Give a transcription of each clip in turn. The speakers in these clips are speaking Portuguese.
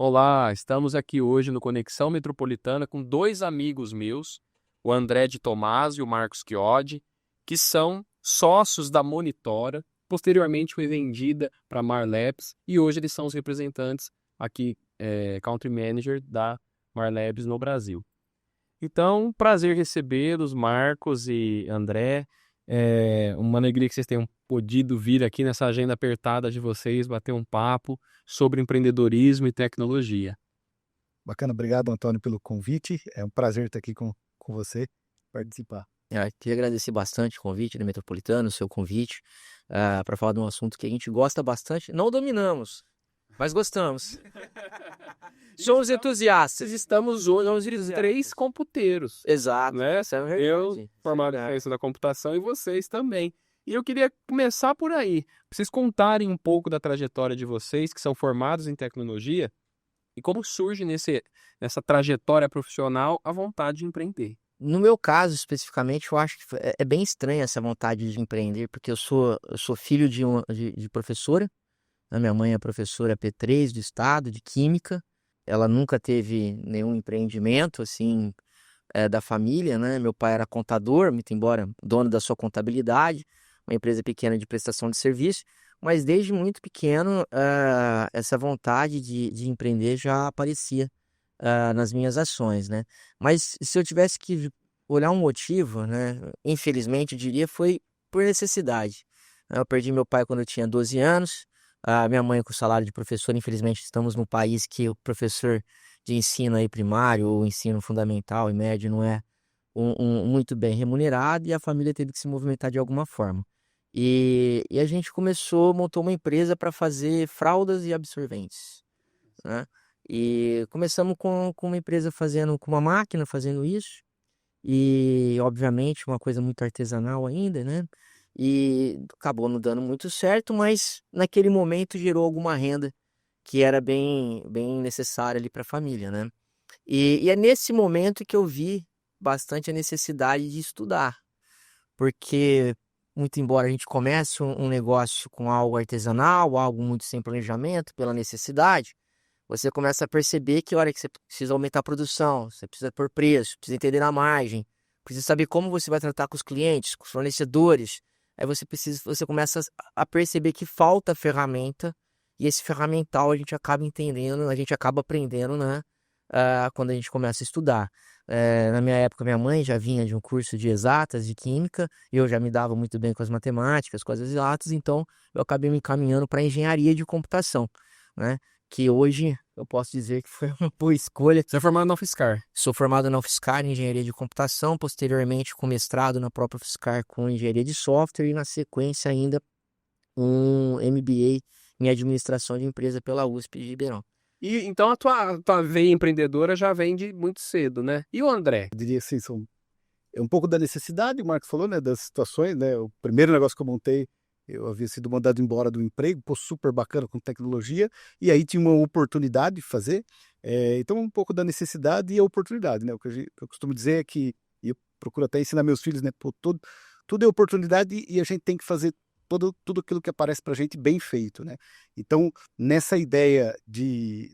Olá, estamos aqui hoje no Conexão Metropolitana com dois amigos meus, o André de Tomás e o Marcos Chiodi, que são sócios da Monitora. Posteriormente foi vendida para a Marlabs e hoje eles são os representantes aqui, Country Manager da Marlabs no Brasil. Então, prazer recebê-los, Marcos e André. É uma alegria que vocês tenham podido vir aqui nessa agenda apertada de vocês, bater um papo sobre empreendedorismo e tecnologia. Bacana, obrigado, Antônio, pelo convite. É um prazer estar aqui com você, participar. Queria agradecer bastante o convite da Metropolitana, o seu convite, para falar de um assunto que a gente gosta bastante. Não dominamos, mas gostamos. Somos entusiastas. Estamos hoje três computeiros, Exato. né? Essa é a verdade. Eu, formado em ciência da computação, e vocês também. E eu queria começar por aí, pra vocês contarem um pouco da trajetória de vocês, que são formados em tecnologia, e como surge nessa trajetória profissional a vontade de empreender. No meu caso, especificamente, eu acho que é bem estranha essa vontade de empreender, porque eu sou filho de professora. A minha mãe é professora P3 do estado de Química. Ela nunca teve nenhum empreendimento, assim, da família, né? Meu pai era contador, muito embora dono da sua contabilidade, uma empresa pequena de prestação de serviço, mas desde muito pequeno, essa vontade de empreender já aparecia, nas minhas ações, né? Mas se eu tivesse que olhar um motivo, né? Infelizmente, eu diria, foi por necessidade. Eu perdi meu pai quando eu tinha 12 anos, a minha mãe com salário de professor. Infelizmente, estamos num país que o professor de ensino aí primário ou ensino fundamental e médio não é muito bem remunerado, e a família teve que se movimentar de alguma forma. E a gente montou uma empresa para fazer fraldas e absorventes, né? E começamos com uma empresa com uma máquina fazendo isso, e obviamente uma coisa muito artesanal ainda, né? E acabou não dando muito certo, mas naquele momento gerou alguma renda que era bem necessária ali para a família, né? E é nesse momento que eu vi bastante a necessidade de estudar, porque, muito embora a gente comece um negócio com algo artesanal, algo muito sem planejamento, pela necessidade, você começa a perceber que a hora que você precisa aumentar a produção, você precisa pôr preço, precisa entender a margem, precisa saber como você vai tratar com os clientes, com os fornecedores. Aí você começa a perceber que falta ferramenta, e esse ferramental a gente acaba entendendo, a gente acaba aprendendo, né? Quando a gente começa a estudar. Na minha época, minha mãe já vinha de um curso de exatas, de química, e eu já me dava muito bem com as matemáticas, com as exatas, então eu acabei me encaminhando para engenharia de computação, né? Que hoje eu posso dizer que foi uma boa escolha. Você é formado na UFSCar. Sou formado na UFSCar em engenharia de computação, posteriormente com mestrado na própria UFSCar com engenharia de software, e na sequência ainda um MBA em administração de empresa pela USP de Ribeirão. E então a tua veia empreendedora já vem de muito cedo, né? E o André? Eu diria assim, é um pouco da necessidade, o Marcos falou, né, das situações, né? O primeiro negócio que eu montei, eu havia sido mandado embora do emprego, pô, super bacana com tecnologia, e aí tinha uma oportunidade de fazer. Então, um pouco da necessidade e a oportunidade, né? O que eu costumo dizer é que, e eu procuro até ensinar meus filhos, né? Pô, tudo é oportunidade, e a gente tem que fazer tudo aquilo que aparece pra gente bem feito, né? Então, nessa ideia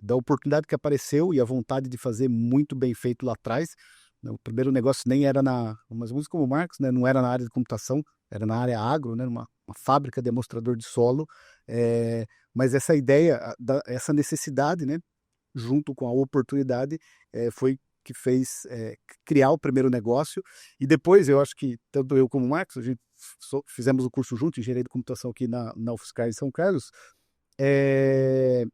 da oportunidade que apareceu e a vontade de fazer muito bem feito lá atrás, né? O primeiro negócio nem era umas músicas como o Marcos, né? Não era na área de computação, era na área agro, né? Uma fábrica de amostrador de solo. Mas essa ideia, essa necessidade, né? Junto com a oportunidade, foi que fez criar o primeiro negócio. E depois, eu acho que tanto eu como o Marcos, a gente fizemos o curso junto, engenharia de computação aqui na UFSCar em São Carlos. É,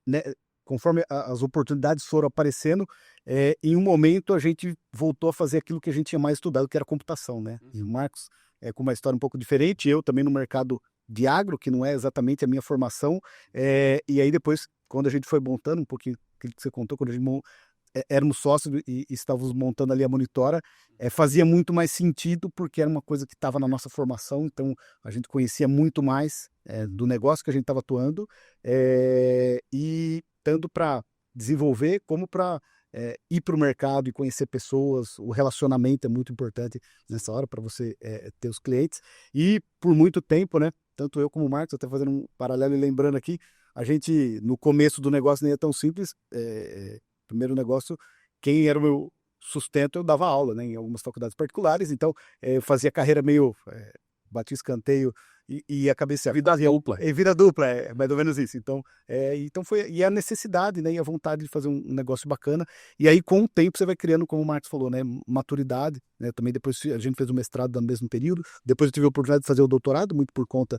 né, conforme as oportunidades foram aparecendo, em um momento a gente voltou a fazer aquilo que a gente tinha mais estudado, que era computação, né? E o Marcos com uma história um pouco diferente, eu também no mercado de agro, que não é exatamente a minha formação. E aí depois, quando a gente foi montando um pouquinho aquilo que você contou, quando a gente éramos sócios e estávamos montando ali a Monitora, fazia muito mais sentido, porque era uma coisa que estava na nossa formação, então a gente conhecia muito mais do negócio que a gente estava atuando, e tanto para desenvolver como para ir para o mercado e conhecer pessoas. O relacionamento é muito importante nessa hora para você ter os clientes. E por muito tempo, né, tanto eu como o Marcos, até fazendo um paralelo e lembrando aqui, a gente, no começo do negócio nem é tão simples. Primeiro negócio, quem era o meu sustento, eu dava aula, né, em algumas faculdades particulares, então eu fazia carreira meio, batia escanteio e acabei se Vida dupla. vida dupla, mais ou menos isso. Então, então foi, e a necessidade, né, e a vontade de fazer um negócio bacana, e aí com o tempo você vai criando, como o Marcos falou, né, maturidade, né, também depois a gente fez o mestrado no mesmo período, depois eu tive a oportunidade de fazer o doutorado, muito por conta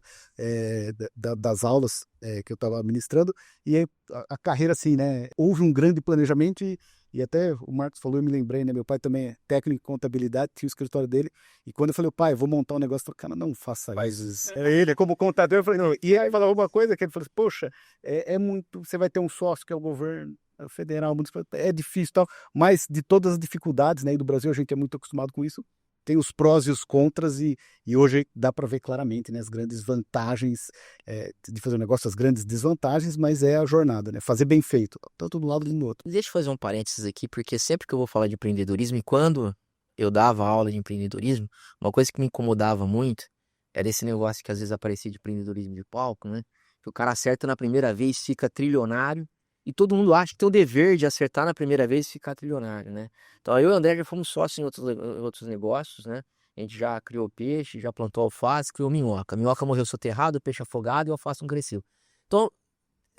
das aulas que eu estava ministrando, e aí a carreira assim, né, houve um grande planejamento e até o Marcos falou, eu me lembrei, né? Meu pai também é técnico em contabilidade, tinha o escritório dele. E quando eu falei, pai, vou montar um negócio, eu falei, cara, não faça isso. Ele, como contador, eu falei, não. E aí falava uma coisa que ele falou assim, poxa, é muito. Você vai ter um sócio que é o governo federal, municipal, é difícil e tal. Mas de todas as dificuldades, né? E do Brasil a gente é muito acostumado com isso. Tem os prós e os contras, e hoje dá para ver claramente, né, as grandes vantagens de fazer um negócio, as grandes desvantagens, mas é a jornada, né? Fazer bem feito, tanto de um lado como do outro. Deixa eu fazer um parênteses aqui, porque sempre que eu vou falar de empreendedorismo, e quando eu dava aula de empreendedorismo, uma coisa que me incomodava muito era esse negócio que às vezes aparecia de empreendedorismo de palco, né? Que o cara acerta na primeira vez, fica trilionário, e todo mundo acha que tem o dever de acertar na primeira vez e ficar trilionário, né? Então eu e o André já fomos sócios em outros negócios, né? A gente já criou peixe, já plantou alface, criou minhoca. A minhoca morreu soterrada, o peixe afogado e o alface não cresceu. Então,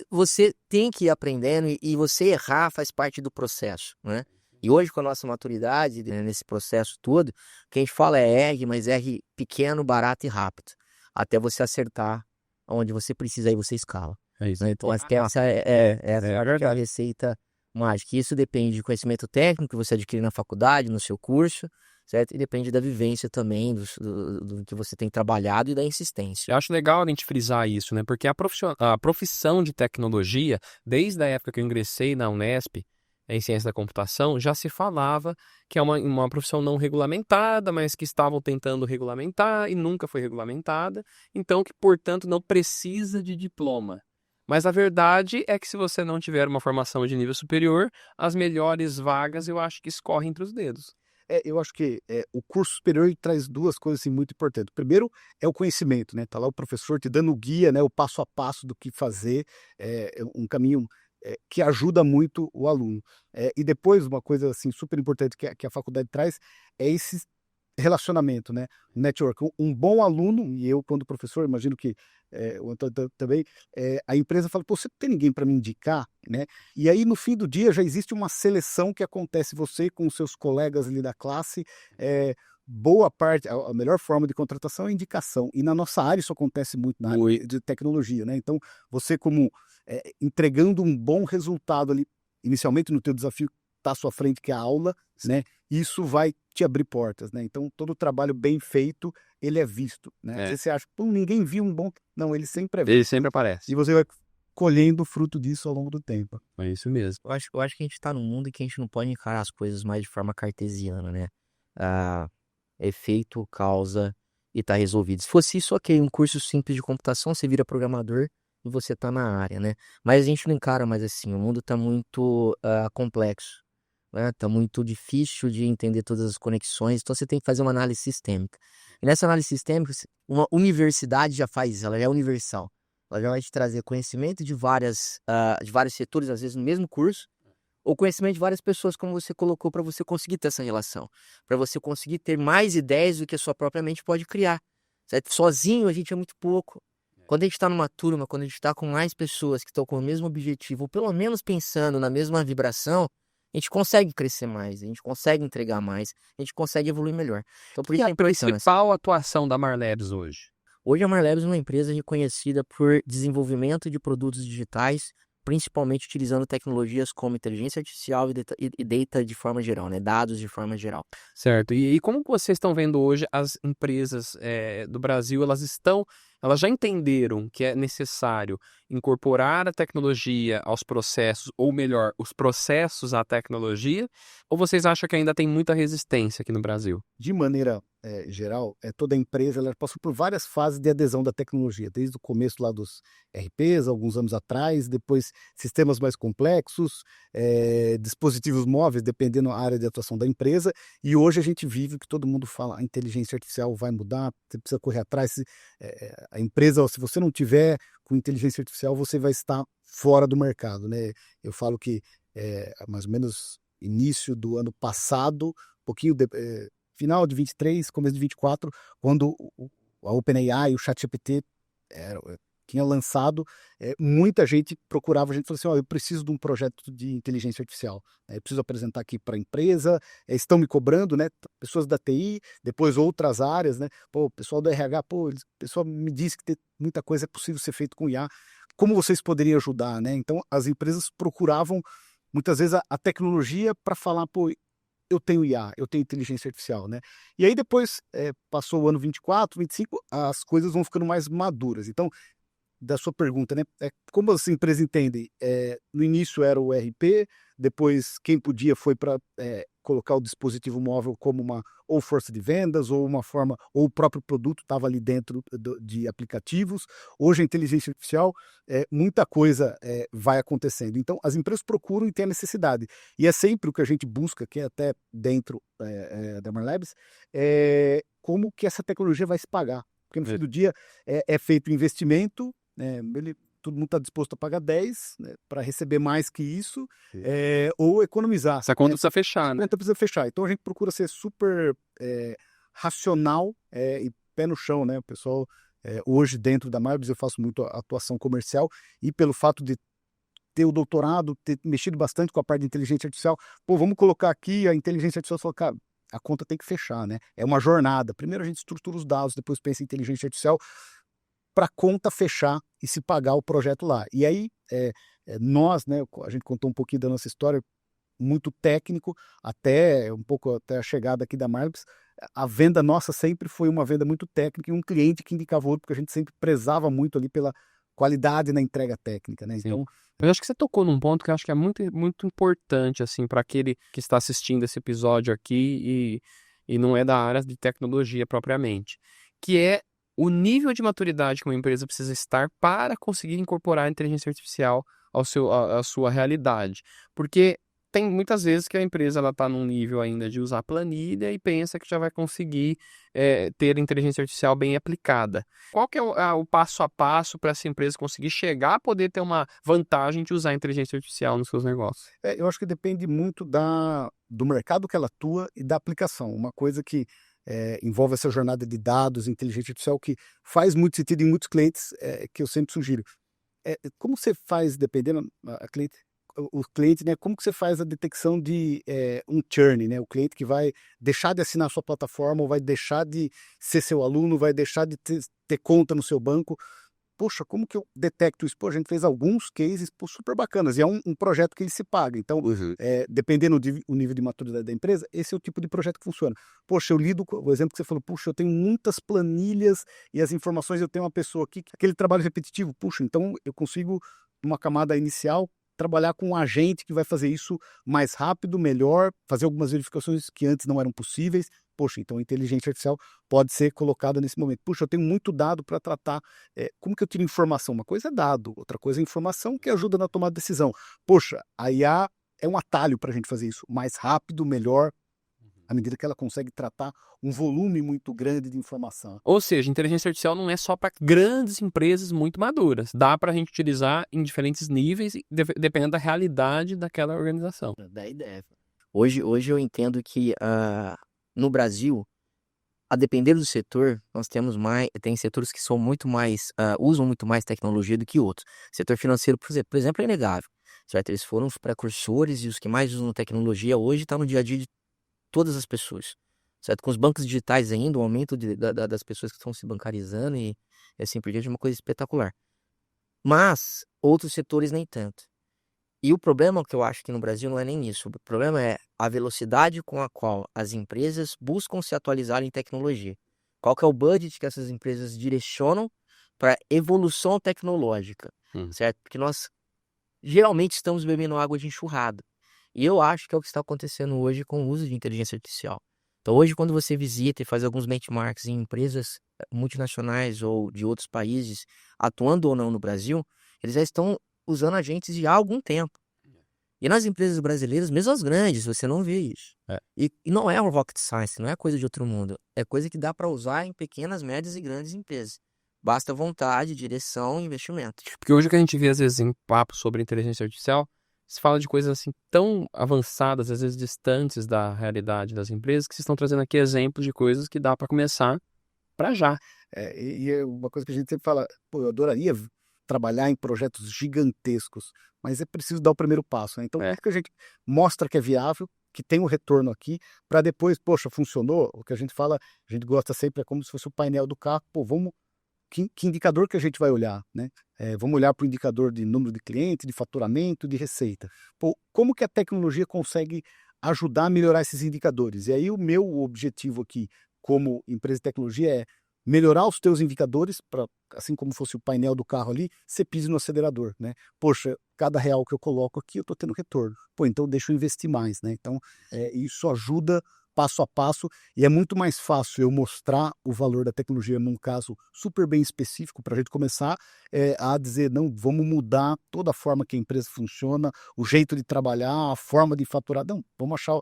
você tem que ir aprendendo e você errar faz parte do processo, né? E hoje, com a nossa maturidade, né, nesse processo todo, o que a gente fala é erre, mas erre pequeno, barato e rápido. Até você acertar onde você precisa, aí você escala. É isso. Né? Então, acho que essa é a receita mágica. E isso depende de conhecimento técnico que você adquire na faculdade, no seu curso, certo? E depende da vivência também, do que você tem trabalhado e da insistência. Eu acho legal a gente frisar isso, né? Porque a profissão de tecnologia, desde a época que eu ingressei na Unesp, em ciência da computação, já se falava que é uma profissão não regulamentada, mas que estavam tentando regulamentar e nunca foi regulamentada, então que, portanto, não precisa de diploma. Mas a verdade é que se você não tiver uma formação de nível superior, as melhores vagas eu acho que escorrem entre os dedos. Eu acho que o curso superior traz duas coisas assim, muito importantes. Primeiro é o conhecimento, né? Tá lá o professor te dando o guia, né? O passo a passo do que fazer, um caminho que ajuda muito o aluno. E depois uma coisa assim super importante que a faculdade traz é esse relacionamento, né? Network. Um bom aluno, e eu quando professor, imagino que o Antônio também, a empresa fala, pô, você não tem ninguém para me indicar, né? E aí no fim do dia já existe uma seleção que acontece você com os seus colegas ali da classe, boa parte, a melhor forma de contratação é a indicação, e na nossa área isso acontece muito na área de tecnologia, né? Então você como entregando um bom resultado ali, inicialmente no teu desafio que está à sua frente, que é a aula, né? Isso vai te abrir portas, né? Então, todo o trabalho bem feito, ele é visto, né? Às vezes você acha, pô, ninguém viu um bom... Não, ele sempre é visto. Ele sempre aparece. E você vai colhendo o fruto disso ao longo do tempo. É isso mesmo. Eu acho que a gente está num mundo em que a gente não pode encarar as coisas mais de forma cartesiana, né? Efeito, causa e tá resolvido. Se fosse isso, ok, um curso simples de computação, você vira programador e você tá na área, né? Mas a gente não encara mais assim, o mundo tá muito complexo, né? Tá muito difícil de entender todas as conexões, então você tem que fazer uma análise sistêmica. E nessa análise sistêmica, uma universidade já faz isso, ela já é universal. Ela já vai te trazer conhecimento de vários setores, às vezes no mesmo curso, ou conhecimento de várias pessoas, como você colocou, para você conseguir ter essa relação, para você conseguir ter mais ideias do que a sua própria mente pode criar, certo? Sozinho a gente é muito pouco. Quando a gente está numa turma, quando a gente está com mais pessoas que estão com o mesmo objetivo, ou pelo menos pensando na mesma vibração, a gente consegue crescer mais, a gente consegue entregar mais, a gente consegue evoluir melhor. Então, por isso E a principal atuação da Marlabs hoje? Hoje a Marlabs é uma empresa reconhecida por desenvolvimento de produtos digitais, principalmente utilizando tecnologias como inteligência artificial e data de forma geral, né? Dados de forma geral. Certo. E como vocês estão vendo hoje as empresas do Brasil, elas já entenderam que é necessário incorporar a tecnologia aos processos, ou melhor, os processos à tecnologia, ou vocês acham que ainda tem muita resistência aqui no Brasil? De maneira geral, toda empresa ela passou por várias fases de adesão da tecnologia, desde o começo lá dos RPs, alguns anos atrás, depois sistemas mais complexos, dispositivos móveis, dependendo da área de atuação da empresa, e hoje a gente vive o que todo mundo fala, a inteligência artificial vai mudar, você precisa correr atrás, a empresa, se você não tiver com inteligência artificial, você vai estar fora do mercado, né? Eu falo que mais ou menos início do ano passado, final de 23, começo de 24, quando a OpenAI e o ChatGPT tinha lançado, muita gente procurava, a gente falou assim, eu preciso de um projeto de inteligência artificial, eu preciso apresentar aqui para a empresa, estão me cobrando, né, pessoas da TI, depois outras áreas, né, o pessoal do RH, o pessoal me disse que muita coisa é possível ser feito com IA, como vocês poderiam ajudar, né? Então as empresas procuravam muitas vezes a tecnologia para falar, eu tenho IA, eu tenho inteligência artificial, né? E aí depois, passou o ano 24, 25, as coisas vão ficando mais maduras. Então, da sua pergunta, né? Como as empresas entendem? No início era o ERP, depois quem podia foi para colocar o dispositivo móvel como ou força de vendas, ou uma forma, ou o próprio produto estava ali dentro de aplicativos. Hoje a inteligência artificial, muita coisa vai acontecendo. Então as empresas procuram e têm a necessidade. E é sempre o que a gente busca, que é até dentro da Mar Labs, como que essa tecnologia vai se pagar. Porque no fim do dia é feito investimento, todo mundo está disposto a pagar 10, né, para receber mais que isso, ou economizar. Essa conta precisa fechar, né? A conta precisa fechar. Então a gente procura ser super racional e pé no chão, né? O pessoal, hoje dentro da Marbs eu faço muito atuação comercial e pelo fato de ter o doutorado, ter mexido bastante com a parte de inteligência artificial, vamos colocar aqui a inteligência artificial, fala, cara, a conta tem que fechar, né? É uma jornada. Primeiro a gente estrutura os dados, depois pensa em inteligência artificial, para a conta fechar e se pagar o projeto lá. E aí, nós, né, a gente contou um pouquinho da nossa história, muito técnico, até a chegada aqui da Marbs, a venda nossa sempre foi uma venda muito técnica e um cliente que indicava outro, porque a gente sempre prezava muito ali pela qualidade na entrega técnica, né? Sim. Então, eu acho que você tocou num ponto que eu acho que é muito, muito importante, assim, para aquele que está assistindo esse episódio aqui e não é da área de tecnologia propriamente, que é o nível de maturidade que uma empresa precisa estar para conseguir incorporar a inteligência artificial à sua realidade. Porque tem muitas vezes que a empresa está num nível ainda de usar planilha e pensa que já vai conseguir ter inteligência artificial bem aplicada. Qual que é o passo a passo para essa empresa conseguir chegar a poder ter uma vantagem de usar a inteligência artificial nos seus negócios? eu acho que depende muito do mercado que ela atua e da aplicação. Uma coisa que envolve essa jornada de dados, inteligência artificial, que faz muito sentido em muitos clientes, que eu sempre sugiro. Como você faz, dependendo o cliente, né? Como que você faz a detecção de um churn, né? O cliente que vai deixar de assinar a sua plataforma, ou vai deixar de ser seu aluno, vai deixar de ter conta no seu banco. Poxa, como que eu detecto isso? A gente fez alguns cases super bacanas, e é um projeto que ele se paga. Então, dependendo do nível de maturidade da empresa, esse é o tipo de projeto que funciona. Poxa, eu lido com o exemplo que você falou, eu tenho muitas planilhas e as informações, eu tenho uma pessoa aqui, aquele trabalho repetitivo, então eu consigo, numa camada inicial, trabalhar com um agente que vai fazer isso mais rápido, melhor, fazer algumas verificações que antes não eram possíveis. Então a inteligência artificial pode ser colocada nesse momento. Eu tenho muito dado para tratar. Como que eu tiro informação? Uma coisa é dado, outra coisa é informação que ajuda na tomada de decisão. A IA é um atalho para a gente fazer isso. Mais rápido, melhor, à medida que ela consegue tratar um volume muito grande de informação. Ou seja, inteligência artificial não é só para grandes empresas muito maduras. Dá para a gente utilizar em diferentes níveis, dependendo da realidade daquela organização. Da ideia. Hoje eu entendo que no Brasil, a depender do setor, nós tem setores que são muito mais, usam muito mais tecnologia do que outros. Setor financeiro, por exemplo, é inegável, certo? Eles foram os precursores e os que mais usam tecnologia hoje está no dia a dia de todas as pessoas, certo? Com os bancos digitais ainda, o aumento das pessoas que estão se bancarizando e assim por diante é uma coisa espetacular. Mas outros setores nem tanto. E o problema que eu acho que no Brasil não é nem isso. O problema é a velocidade com a qual as empresas buscam se atualizar em tecnologia. Qual que é o budget que essas empresas direcionam para evolução tecnológica, certo? Porque nós geralmente estamos bebendo água de enxurrada. E eu acho que é o que está acontecendo hoje com o uso de inteligência artificial. Então, hoje, quando você visita e faz alguns benchmarks em empresas multinacionais ou de outros países, atuando ou não no Brasil, eles já estão usando agentes já há algum tempo. E nas empresas brasileiras, mesmo as grandes, você não vê isso. É. E não é um rocket science, não é coisa de outro mundo. É coisa que dá para usar em pequenas, médias e grandes empresas. Basta vontade, direção e investimento. Porque hoje o que a gente vê, às vezes, em papo sobre inteligência artificial, se fala de coisas assim tão avançadas, às vezes distantes da realidade das empresas, que vocês estão trazendo aqui exemplos de coisas que dá para começar para já. E é uma coisa que a gente sempre fala, pô, eu adoraria trabalhar em projetos gigantescos, mas é preciso dar o primeiro passo, né? Então, É. como que a gente mostra que é viável, que tem um retorno aqui, para depois, poxa, funcionou? O que a gente fala, a gente gosta sempre, é como se fosse o painel do carro, pô, que indicador que a gente vai olhar, né? Vamos olhar para o indicador de número de clientes, de faturamento, de receita. Pô, como que a tecnologia consegue ajudar a melhorar esses indicadores? E aí o meu objetivo aqui, como empresa de tecnologia, é melhorar os teus indicadores, para, assim como fosse o painel do carro ali, você pise no acelerador, né? Poxa, cada real que eu coloco aqui, eu estou tendo retorno. Pô, então deixa eu investir mais, né? Então, isso ajuda passo a passo, e é muito mais fácil eu mostrar o valor da tecnologia num caso super bem específico para a gente começar a dizer, não, vamos mudar toda a forma que a empresa funciona, o jeito de trabalhar, a forma de faturar. Não, vamos achar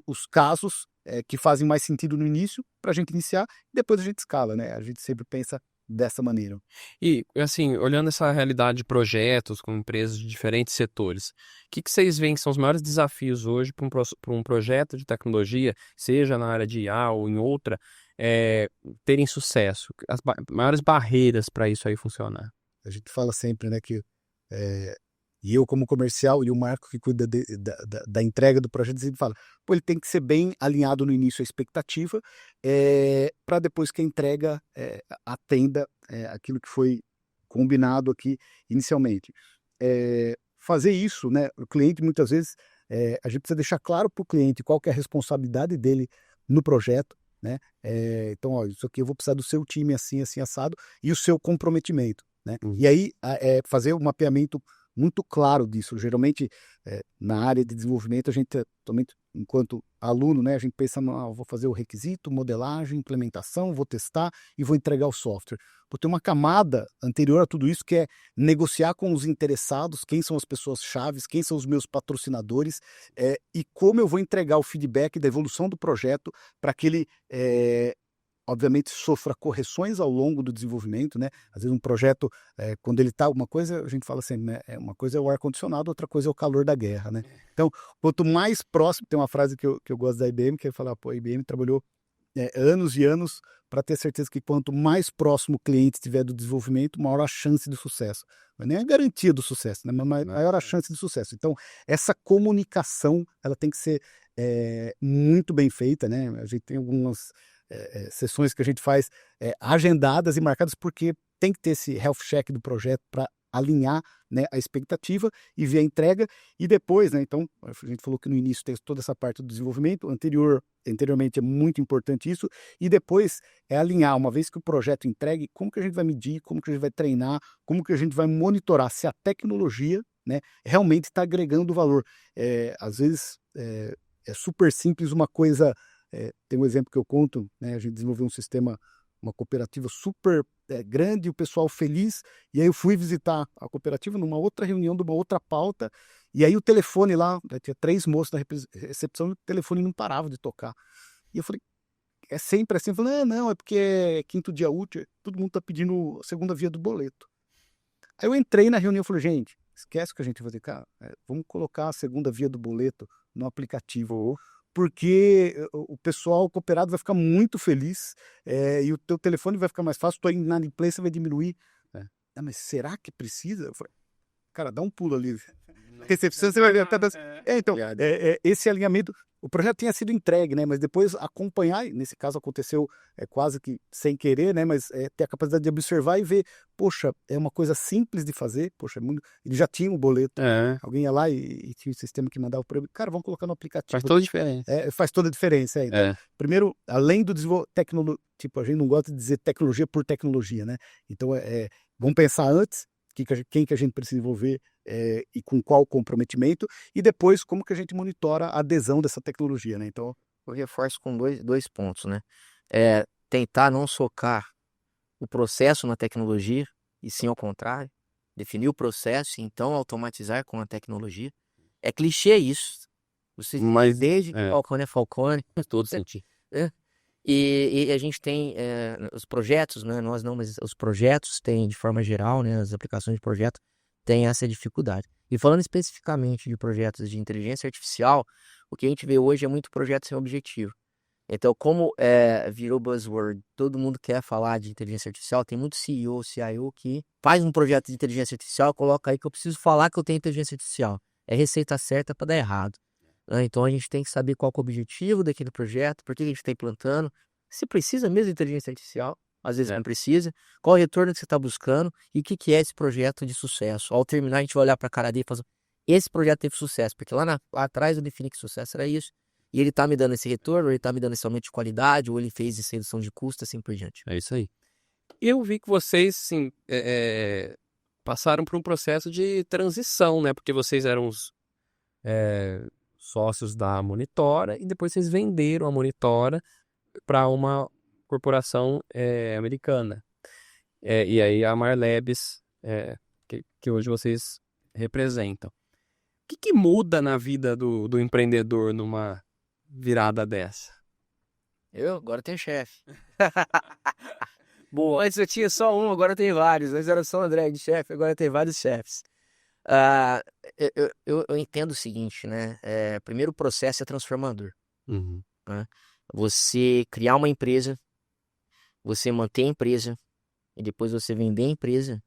os casos que fazem mais sentido no início para a gente iniciar, e depois a gente escala, né? A gente sempre pensa dessa maneira. E, assim, olhando essa realidade de projetos com empresas de diferentes setores, o que vocês veem que são os maiores desafios hoje para um projeto de tecnologia, seja na área de IA ou em outra, terem sucesso? As maiores barreiras para isso aí funcionar? A gente fala sempre, né, que e eu como comercial e o Marco que cuida da entrega do projeto, sempre fala, pô, ele tem que ser bem alinhado no início à expectativa, para depois que a entrega atenda aquilo que foi combinado aqui inicialmente. Fazer isso, né, o cliente muitas vezes, a gente precisa deixar claro para o cliente qual que é a responsabilidade dele no projeto, né? Então, ó, isso aqui eu vou precisar do seu time assim, assim, assado, e o seu comprometimento, né? E aí, fazer um mapeamento muito claro disso. Geralmente, na área de desenvolvimento, a gente, também, enquanto aluno, né, a gente pensa, vou fazer o requisito, modelagem, implementação, vou testar e vou entregar o software. Vou ter uma camada anterior a tudo isso, que é negociar com os interessados, quem são as pessoas chaves, quem são os meus patrocinadores, e como eu vou entregar o feedback da evolução do projeto para que ele obviamente sofra correções ao longo do desenvolvimento, né? Às vezes um projeto, quando ele está, uma coisa, a gente fala assim, né? Uma coisa é o ar-condicionado, outra coisa é o calor da guerra, né? Então, quanto mais próximo, tem uma frase que eu gosto da IBM, que é falar, pô, a IBM trabalhou anos e anos para ter certeza que quanto mais próximo o cliente estiver do desenvolvimento, maior a chance de sucesso. Mas nem a garantia do sucesso, né? Mas maior a chance de sucesso. Então, essa comunicação, ela tem que ser muito bem feita, né? A gente tem algumas sessões que a gente faz agendadas e marcadas, porque tem que ter esse health check do projeto para alinhar, né, a expectativa e ver a entrega. E depois, né, então, a gente falou que no início tem toda essa parte do desenvolvimento, anteriormente é muito importante isso, e depois é alinhar, uma vez que o projeto entregue, como que a gente vai medir, como que a gente vai treinar, como que a gente vai monitorar se a tecnologia, né, realmente está agregando valor. Às vezes é super simples uma coisa. Tem um exemplo que eu conto, né? A gente desenvolveu um sistema, uma cooperativa super grande, o pessoal feliz, e aí eu fui visitar a cooperativa numa outra reunião, de uma outra pauta, e aí o telefone lá, tinha 3 moços na recepção, e o telefone não parava de tocar. E eu falei, é sempre assim? Eu falei, não, é porque é quinto dia útil, todo mundo está pedindo a segunda via do boleto. Aí eu entrei na reunião e falei, gente, esquece o que a gente vai fazer, cara, vamos colocar a segunda via do boleto no aplicativo, porque o pessoal cooperado vai ficar muito feliz, e o teu telefone vai ficar mais fácil, tua inadimplência vai diminuir. Mas será que precisa? Eu falei, cara, dá um pulo ali. Recepção, você vai ver até então, esse alinhamento, o projeto tinha sido entregue, né? Mas depois acompanhar, nesse caso aconteceu quase que sem querer, né? Mas ter a capacidade de observar e ver, poxa, é uma coisa simples de fazer, poxa, ele já tinha um boleto, alguém ia lá e tinha um sistema que mandava o cara, vamos colocar no aplicativo. Faz toda a diferença. Faz toda a diferença. Então, primeiro, além do desenvolvimento, tipo, a gente não gosta de dizer tecnologia por tecnologia, né? Então, vamos pensar antes, quem que a gente precisa envolver e com qual comprometimento, e depois como que a gente monitora a adesão dessa tecnologia, né? Então, eu reforço com dois pontos, né? Tentar não socar o processo na tecnologia, e sim ao contrário, definir o processo e então automatizar com a tecnologia. É clichê isso. Você Mas desde que Falcone é Falcone. todo sentido. né? E a gente tem os projetos, né? Nós não, mas os projetos têm, de forma geral, né? As aplicações de projeto têm essa dificuldade. E falando especificamente de projetos de inteligência artificial, o que a gente vê hoje é muito projeto sem objetivo. Então, como virou buzzword, todo mundo quer falar de inteligência artificial, tem muito CEO, CIO que faz um projeto de inteligência artificial, coloca aí que eu preciso falar que eu tenho inteligência artificial. É receita certa para dar errado. Né? Então, a gente tem que saber qual que é o objetivo daquele projeto, por que a gente está implantando, se precisa mesmo de inteligência artificial, às vezes não precisa, qual o retorno que você está buscando e o que é esse projeto de sucesso. Ao terminar, a gente vai olhar para a cara dele e falar, esse projeto teve sucesso, porque lá atrás eu defini que sucesso era isso, e ele tá me dando esse retorno, ou ele tá me dando esse aumento de qualidade, ou ele fez essa redução de custo, assim por diante. É isso aí. Eu vi que vocês, sim, passaram por um processo de transição, né? Porque vocês eram os sócios da Monitora e depois vocês venderam a Monitora para uma corporação americana. E aí a Marlabs, que hoje vocês representam. O que muda na vida do empreendedor numa virada dessa? Eu agora tenho chefe. Boa. Antes eu tinha só um, agora tem vários. Antes era só o André de chefe, agora tem vários chefes. Eu entendo o seguinte, né? Primeiro o processo é transformador. Uhum. Né? Você criar uma empresa, você manter a empresa e depois você vender a empresa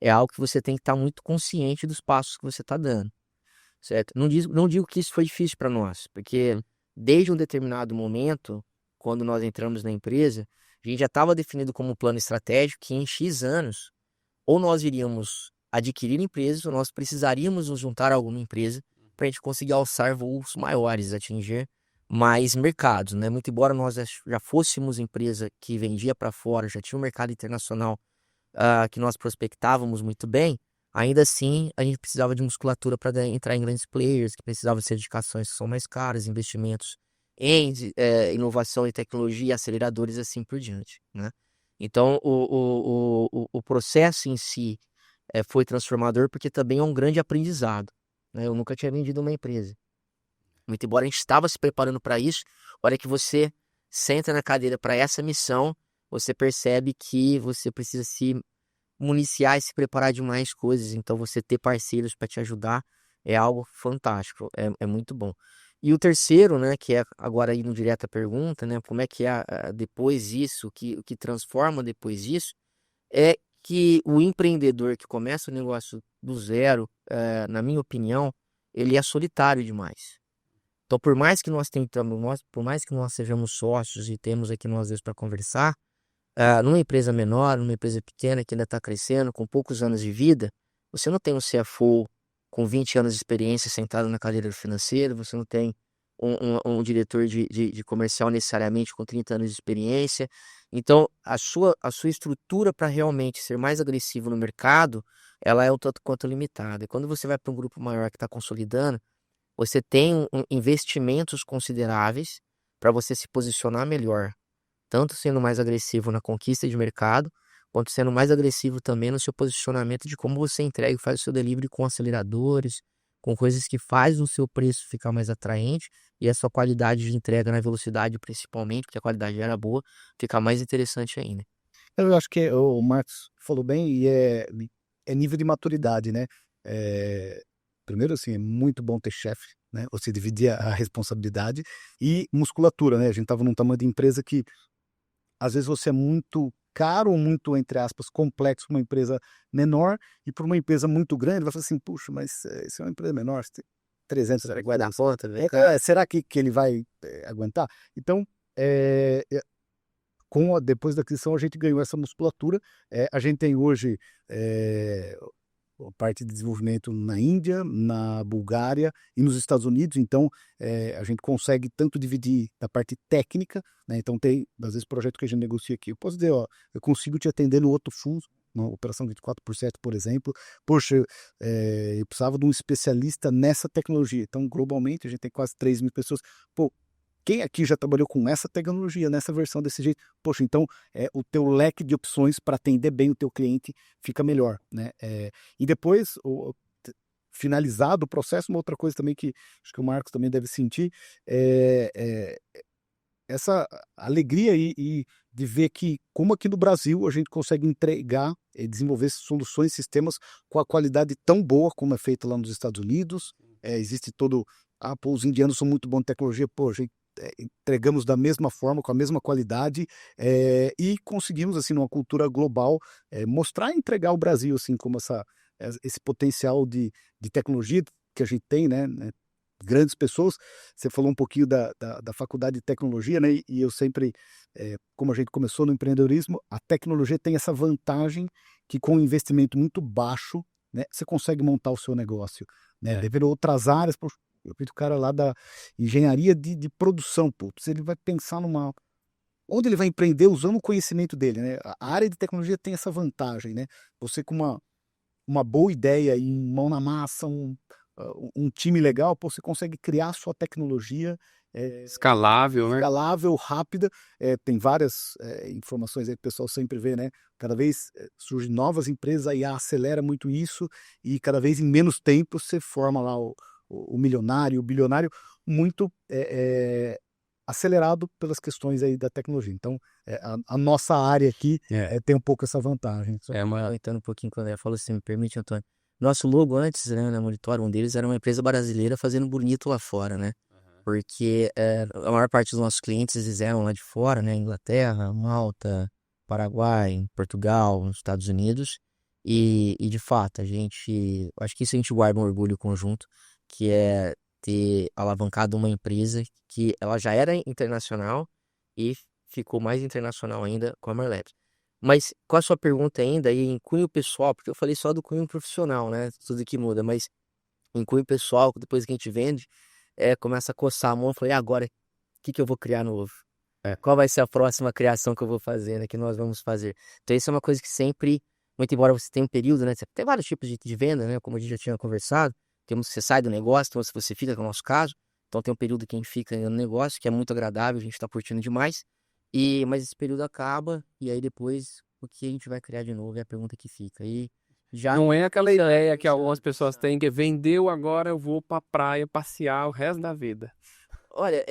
é algo que você tem que estar muito consciente dos passos que você está dando. Certo? Não digo que isso foi difícil para nós, porque desde um determinado momento, quando nós entramos na empresa, a gente já estava definido como um plano estratégico que em X anos, ou nós iríamos adquirir empresas, ou nós precisaríamos nos juntar a alguma empresa para a gente conseguir alçar voos maiores, atingir mais mercados, né? Muito embora nós já fôssemos empresa que vendia para fora, já tinha um mercado internacional que nós prospectávamos muito bem, ainda assim a gente precisava de musculatura para entrar em grandes players, que precisavam ser dedicações que são mais caras, investimentos em inovação e tecnologia, aceleradores e assim por diante, né? Então o processo em si foi transformador porque também é um grande aprendizado, né? Eu nunca tinha vendido uma empresa. Muito embora a gente estava se preparando para isso, a hora que você senta na cadeira para essa missão, você percebe que você precisa se municiar e se preparar de mais coisas. Então, você ter parceiros para te ajudar é algo fantástico, é muito bom. E o terceiro, né, que é agora indo direto à pergunta, né, como é que é depois isso, o que transforma depois isso, é que o empreendedor que começa o negócio do zero, na minha opinião, ele é solitário demais. Então, por mais que nós tentamos, por mais que nós sejamos sócios e temos aqui nós às vezes para conversar, numa empresa menor, numa empresa pequena que ainda está crescendo, com poucos anos de vida, você não tem um CFO com 20 anos de experiência sentado na cadeira do financeiro, você não tem um diretor de comercial necessariamente com 30 anos de experiência. Então, a sua estrutura para realmente ser mais agressivo no mercado, ela é um tanto quanto limitada. E quando você vai para um grupo maior que está consolidando, você tem investimentos consideráveis para você se posicionar melhor, tanto sendo mais agressivo na conquista de mercado, quanto sendo mais agressivo também no seu posicionamento de como você entrega e faz o seu delivery com aceleradores, com coisas que fazem o seu preço ficar mais atraente e a sua qualidade de entrega na velocidade, principalmente, porque a qualidade já era boa, ficar mais interessante ainda. Eu acho que o Marcos falou bem e é nível de maturidade, né? Primeiro, assim, é muito bom ter chefe, né? Você dividir a responsabilidade e musculatura, né? A gente estava num tamanho de empresa que às vezes você é muito caro ou muito, entre aspas, complexo para uma empresa menor e para uma empresa muito grande, vai falar assim, puxa, mas se é uma empresa menor, você tem 300... Será que vai dar conta, né? Será que ele vai aguentar? Então, depois da aquisição, a gente ganhou essa musculatura. A gente tem hoje a parte de desenvolvimento na Índia, na Bulgária e nos Estados Unidos. Então, a gente consegue tanto dividir da parte técnica, né? Então, tem, às vezes, projeto que a gente negocia aqui. Eu posso dizer, ó, eu consigo te atender no outro fundo, uma operação 24%, por exemplo. Poxa, eu precisava de um especialista nessa tecnologia. Então, globalmente, a gente tem quase 3 mil pessoas. Pô, quem aqui já trabalhou com essa tecnologia, nessa versão desse jeito? Poxa, então o teu leque de opções para atender bem o teu cliente fica melhor, né? E depois, finalizado o processo, uma outra coisa também que acho que o Marcos também deve sentir essa alegria e de ver que, como aqui no Brasil, a gente consegue entregar e desenvolver soluções, sistemas com a qualidade tão boa como é feita lá nos Estados Unidos. Existe todo... pô, os indianos são muito bons em tecnologia, pô, a gente entregamos da mesma forma, com a mesma qualidade, e conseguimos, assim, numa cultura global, mostrar e entregar o Brasil, assim, como esse potencial de tecnologia que a gente tem, né? Grandes pessoas. Você falou um pouquinho da faculdade de tecnologia, né? E eu sempre, como a gente começou no empreendedorismo, a tecnologia tem essa vantagem que com um investimento muito baixo, né, você consegue montar o seu negócio, né? Devido a outras áreas, eu vi o cara lá da engenharia de produção, putz, ele vai pensar onde ele vai empreender usando o conhecimento dele, né? A área de tecnologia tem essa vantagem, né? Você com uma boa ideia e mão na massa, um time legal, pô, você consegue criar a sua tecnologia Escalável, né? escalável, rápida. Tem várias informações aí que o pessoal sempre vê, né? Cada vez surgem novas empresas, a IA acelera muito isso e cada vez em menos tempo você forma lá o milionário, o bilionário, muito acelerado pelas questões aí da tecnologia. Então, a nossa área aqui tem um pouco essa vantagem. Comentando um pouquinho quando ela falou, se me permite, Antônio. Nosso logo antes, né, na Monitor, um deles era uma empresa brasileira fazendo bonito lá fora, né? Porque a maior parte dos nossos clientes eles eram lá de fora, né? Inglaterra, Malta, Paraguai, Portugal, nos Estados Unidos. E de fato, acho que isso a gente guarda um orgulho conjunto, que é ter alavancado uma empresa que ela já era internacional e ficou mais internacional ainda com a Marlabs. Mas com a sua pergunta ainda, e em cunho pessoal, porque eu falei só do cunho profissional, né? Tudo que muda, mas em cunho pessoal, depois que a gente vende, começa a coçar a mão, eu falei, agora, o que eu vou criar novo? Qual vai ser a próxima criação que eu vou fazer, né? Que nós vamos fazer? Então isso é uma coisa que sempre, muito embora você tenha um período, né? Você tem vários tipos de venda, né? Como a gente já tinha conversado, temos que você sai do negócio, então se você fica, que é o nosso caso, então tem um período que a gente fica no negócio, que é muito agradável, a gente tá curtindo demais, mas esse período acaba, e aí depois, o que a gente vai criar de novo é a pergunta que fica. E já Não é aquela ideia que algumas pessoas têm que vendeu, agora eu vou pra praia passear o resto da vida. Olha,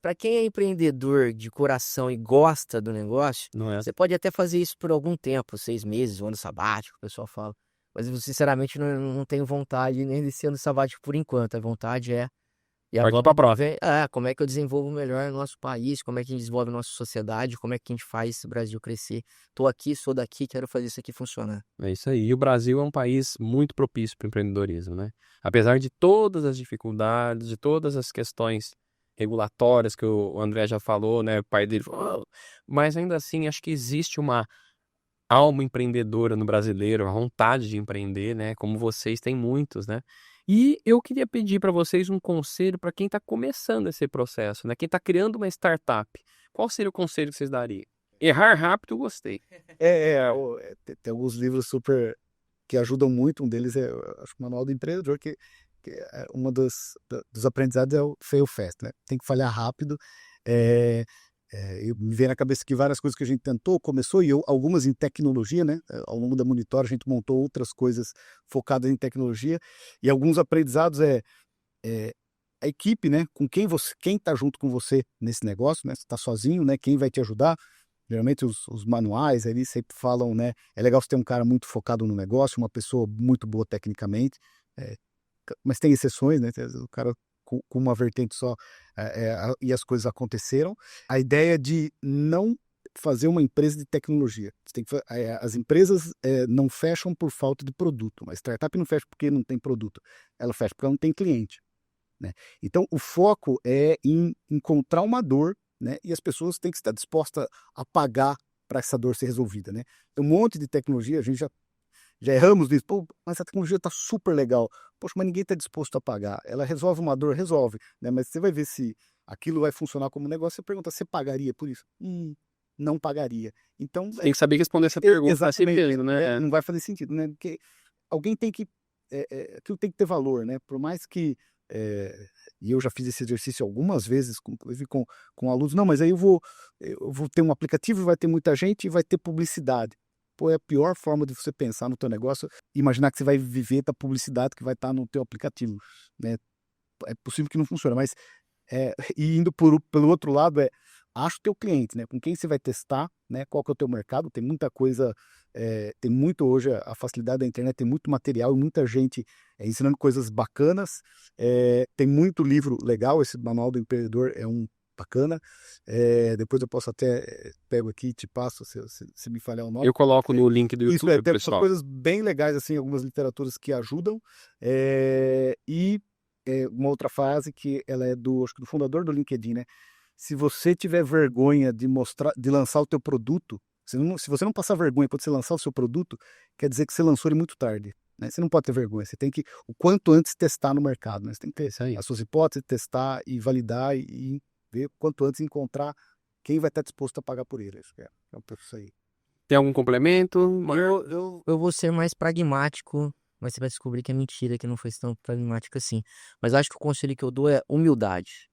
para quem é empreendedor de coração e gosta do negócio, Não é? você pode até fazer isso por algum tempo, 6 meses, um ano sabático, o pessoal fala. Mas eu, sinceramente, não tenho vontade nem desse ano sabático por enquanto. A vontade e Partir agora pra próxima. vem, como é que eu desenvolvo melhor o nosso país, como é que a gente desenvolve a nossa sociedade, como é que a gente faz esse Brasil crescer. Tô aqui, sou daqui, quero fazer isso aqui funcionar. É isso aí. E o Brasil é um país muito propício para o empreendedorismo, né? Apesar de todas as dificuldades, de todas as questões regulatórias que o André já falou, né? O pai dele falou, "Oh", mas ainda assim acho que existe uma alma empreendedora no brasileiro, a vontade de empreender, né? Como vocês têm muitos, né? E eu queria pedir para vocês um conselho para quem está começando esse processo, né? Quem está criando uma startup. Qual seria o conselho que vocês dariam? Errar rápido, eu gostei. Tem alguns livros super que ajudam muito. Um deles acho que o Manual do Empreendedor, que uma dos aprendizados é o fail fast, né? Tem que falhar rápido. Me vem na cabeça que várias coisas que a gente tentou, começou, e algumas em tecnologia, né? Ao longo da Monitor a gente montou outras coisas focadas em tecnologia, e alguns aprendizados a equipe, né? Com quem está junto com você nesse negócio, né? Você está sozinho, né? Quem vai te ajudar? Geralmente os manuais ali sempre falam, né? É legal você ter um cara muito focado no negócio, uma pessoa muito boa tecnicamente, mas tem exceções, né? O cara com uma vertente só e as coisas aconteceram. A ideia de não fazer uma empresa de tecnologia. As empresas não fecham por falta de produto, mas startup não fecha porque não tem produto. Ela fecha porque ela não tem cliente, né? Então, o foco é em encontrar uma dor, né? E as pessoas têm que estar dispostas a pagar para essa dor ser resolvida, né? Tem um monte de tecnologia, a gente já erramos nisso. Pô, mas a tecnologia está super legal. Poxa, mas ninguém está disposto a pagar. Ela resolve uma dor, resolve, né? Mas você vai ver se aquilo vai funcionar como negócio. Você pergunta, você pagaria por isso? Não pagaria. Então, Tem que saber responder essa pergunta. Tá sempre exatamente, tendo, né? não vai fazer sentido, né? Porque alguém tem que aquilo tem que ter valor, né? Por mais que E eu já fiz esse exercício algumas vezes, inclusive com alunos. Não, mas aí eu vou ter um aplicativo, vai ter muita gente e vai ter publicidade. Pô, é a pior forma de você pensar no teu negócio, imaginar que você vai viver da publicidade que vai estar no teu aplicativo, né? É possível que não funcione, mas e indo pelo outro lado acha o teu cliente, né? Com quem você vai testar, né? Qual que é o teu mercado? Tem muita coisa, tem muito hoje a facilidade da internet, tem muito material e muita gente ensinando coisas bacanas. Tem muito livro legal, esse Manual do Empreendedor é um bacana. Depois eu posso até pego aqui e te passo, se me falhar o nome. Eu coloco no link do Isso, YouTube, tem pessoal. coisas bem legais, assim, algumas literaturas que ajudam. Uma outra frase que ela é acho que do fundador do LinkedIn, né? Se você tiver vergonha de lançar o teu produto, se você não passar vergonha quando você lançar o seu produto, quer dizer que você lançou ele muito tarde, né? Você não pode ter vergonha, você tem que, o quanto antes, testar no mercado, né? Você tem que ter as suas hipóteses, testar e validar e ver o quanto antes encontrar quem vai estar disposto a pagar por ele. Isso isso aí. Tem algum complemento? Eu vou ser mais pragmático, mas você vai descobrir que é mentira, que não foi tão pragmático assim. Mas acho que o conselho que eu dou é humildade,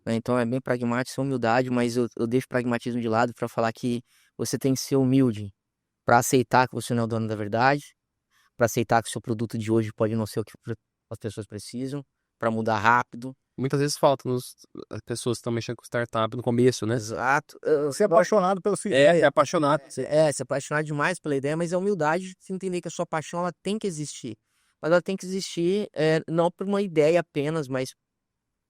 né? Então é bem pragmático, é humildade, mas eu deixo o pragmatismo de lado para falar que você tem que ser humilde para aceitar que você não é o dono da verdade, para aceitar que o seu produto de hoje pode não ser o que as pessoas precisam, para mudar rápido. Muitas vezes falta as pessoas que estão mexendo com startup no começo, né? Exato. Você é apaixonado pela sua É ideia. apaixonado. Você é apaixonado demais pela ideia, mas é humildade você entender que a sua paixão ela tem que existir. Mas ela tem que existir não por uma ideia apenas, mas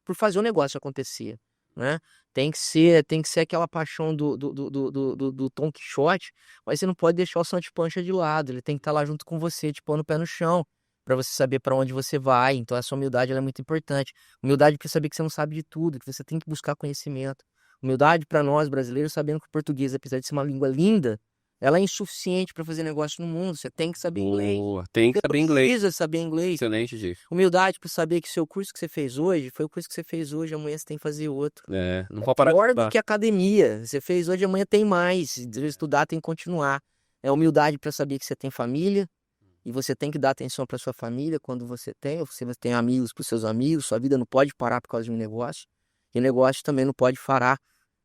por fazer o negócio acontecer, né? Tem que ser aquela paixão do Tom Quixote, mas você não pode deixar o Sancho Pança de lado. Ele tem que estar lá junto com você, te pondo o pé no chão, para você saber para onde você vai. Então essa humildade ela é muito importante. Humildade para saber que você não sabe de tudo, que você tem que buscar conhecimento. Humildade para nós brasileiros, sabendo que o português, apesar de ser uma língua linda, ela é insuficiente para fazer negócio no mundo. Você tem que saber inglês. Boa. Tem que Você saber inglês. precisa saber inglês. Excelente dica. Humildade para saber que o seu curso que você fez hoje foi o curso que você fez hoje, amanhã você tem que fazer outro. Não pode parar de Pior do estudar. que academia. Você fez hoje, amanhã tem mais. Se estudar, tem que continuar. É humildade para saber que você tem família e você tem que dar atenção para sua família quando você tem amigos para os seus amigos. Sua vida não pode parar por causa de um negócio. E o negócio também não pode parar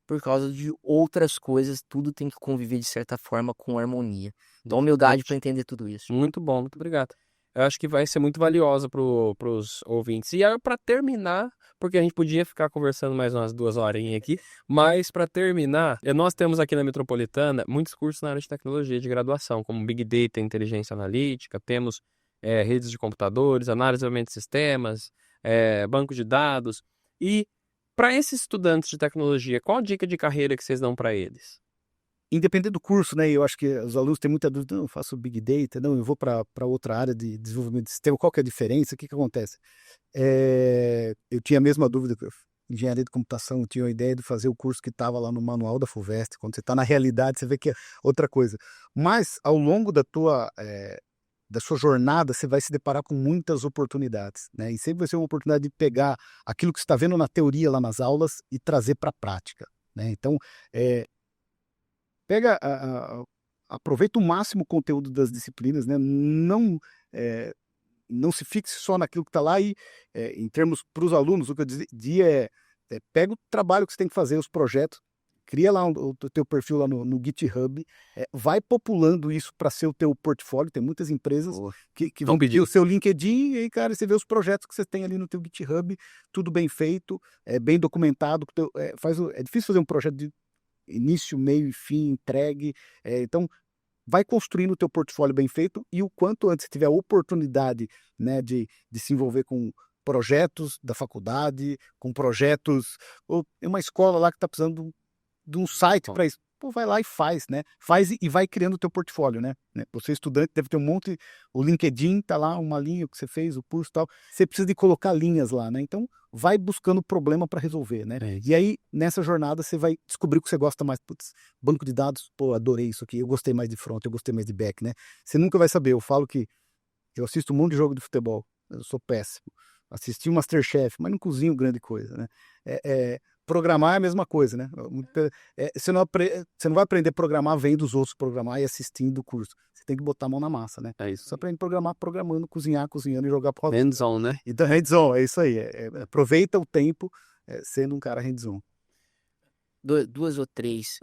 por causa de outras coisas. Tudo tem que conviver de certa forma com harmonia. Então, humildade para entender tudo isso. Muito bom, muito obrigado. Eu acho que vai ser muito valiosa para os ouvintes. E para terminar, porque a gente podia ficar conversando mais umas 2 horinhas aqui, mas para terminar, nós temos aqui na Metropolitana muitos cursos na área de tecnologia de graduação, como Big Data, Inteligência Analítica, temos redes de computadores, análise de desenvolvimento de sistemas, banco de dados. E para esses estudantes de tecnologia, qual a dica de carreira que vocês dão para eles? Independente do curso, né? Eu acho que os alunos têm muita dúvida. Não, eu faço Big Data, não, eu vou para outra área de desenvolvimento de sistema. Qual que é a diferença? O que acontece? Eu tinha a mesma dúvida. Engenharia de computação, eu tinha a ideia de fazer o curso que estava lá no manual da FUVEST. Quando você está na realidade, você vê que é outra coisa. Mas, ao longo da sua jornada, você vai se deparar com muitas oportunidades, né? E sempre vai ser uma oportunidade de pegar aquilo que você está vendo na teoria lá nas aulas e trazer para a prática, né? Então, aproveita o máximo o conteúdo das disciplinas, né? Não se fixe só naquilo que está lá e, em termos para os alunos, o que eu dizia pega o trabalho que você tem que fazer, os projetos, cria lá o teu perfil lá no GitHub, vai populando isso para ser o teu portfólio. Tem muitas empresas que vão pedir o seu LinkedIn e aí, cara, você vê os projetos que você tem ali no teu GitHub, tudo bem feito, bem documentado. É difícil fazer um projeto de início, meio e fim, entregue. Então, vai construindo o teu portfólio bem feito e o quanto antes tiver a oportunidade, né, de se envolver com projetos da faculdade, com projetos, ou uma escola lá que está precisando de um site para isso. Pô, vai lá e faz, né? Faz e vai criando o teu portfólio, né? Você estudante deve ter um monte, o LinkedIn tá lá, uma linha que você fez, o curso e tal. Você precisa de colocar linhas lá, né? Então, vai buscando problema para resolver, né? E aí, nessa jornada, você vai descobrir o que você gosta mais. Putz, banco de dados, pô, adorei isso aqui. Eu gostei mais de front, eu gostei mais de back, né? Você nunca vai saber. Eu falo que eu assisto um monte de jogo de futebol. Eu sou péssimo. Assisti o MasterChef, mas não cozinho grande coisa, né? programar é a mesma coisa, né? Você não vai aprender a programar vendo os outros programar e assistindo o curso. Você tem que botar a mão na massa, né? É isso. Você aprende a programar programando, cozinhar cozinhando e jogar pro Hands-on, né? Então, hands-on, é isso aí. Aproveita o tempo sendo um cara hands-on. Duas ou três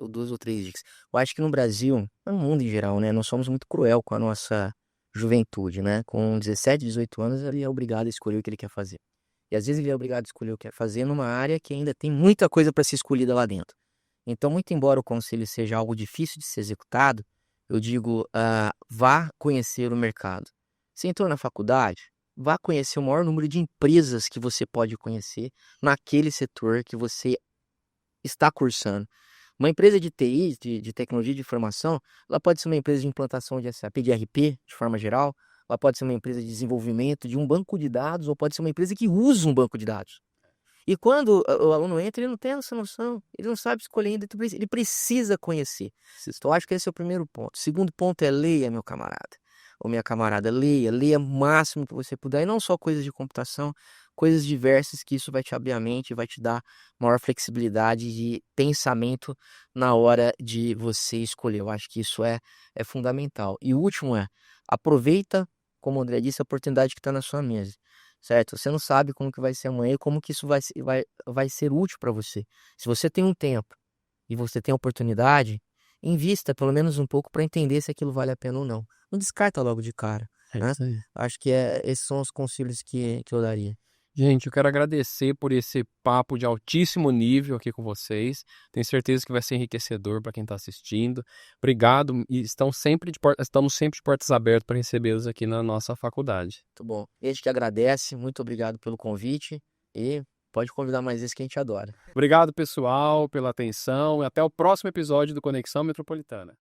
dicas. Eu acho que no Brasil, no mundo em geral, né? Nós somos muito cruel com a nossa juventude, né? Com 17, 18 anos, ele é obrigado a escolher o que ele quer fazer. E às vezes ele é obrigado a escolher o que quer fazer numa área que ainda tem muita coisa para ser escolhida lá dentro. Então, muito embora o conselho seja algo difícil de ser executado, eu digo, vá conhecer o mercado. Você entrou na faculdade, vá conhecer o maior número de empresas que você pode conhecer naquele setor que você está cursando. Uma empresa de TI, de tecnologia de informação, ela pode ser uma empresa de implantação de SAP, de RP, de forma geral, ela pode ser uma empresa de desenvolvimento de um banco de dados, ou pode ser uma empresa que usa um banco de dados. E quando o aluno entra, ele não tem essa noção, ele não sabe escolher ainda, ele precisa conhecer. Então, acho que esse é o primeiro ponto. O segundo ponto é leia, meu camarada, ou minha camarada, leia o máximo que você puder, e não só coisas de computação, coisas diversas, que isso vai te abrir a mente, vai te dar maior flexibilidade de pensamento na hora de você escolher. Eu acho que isso é fundamental. E o último aproveita, como o André disse, a oportunidade que está na sua mesa. Certo? Você não sabe como que vai ser amanhã e como que isso vai ser útil para você. Se você tem um tempo e você tem a oportunidade, invista pelo menos um pouco para entender se aquilo vale a pena ou não. Não descarta logo de cara, né? isso aí. Acho que esses são os conselhos que eu daria. Gente, eu quero agradecer por esse papo de altíssimo nível aqui com vocês. Tenho certeza que vai ser enriquecedor para quem está assistindo. Obrigado e estamos sempre de portas abertas para recebê-los aqui na nossa faculdade. Muito bom. A gente que agradece, muito obrigado pelo convite e pode convidar mais vezes que a gente adora. Obrigado, pessoal, pela atenção e até o próximo episódio do Conexão Metropolitana.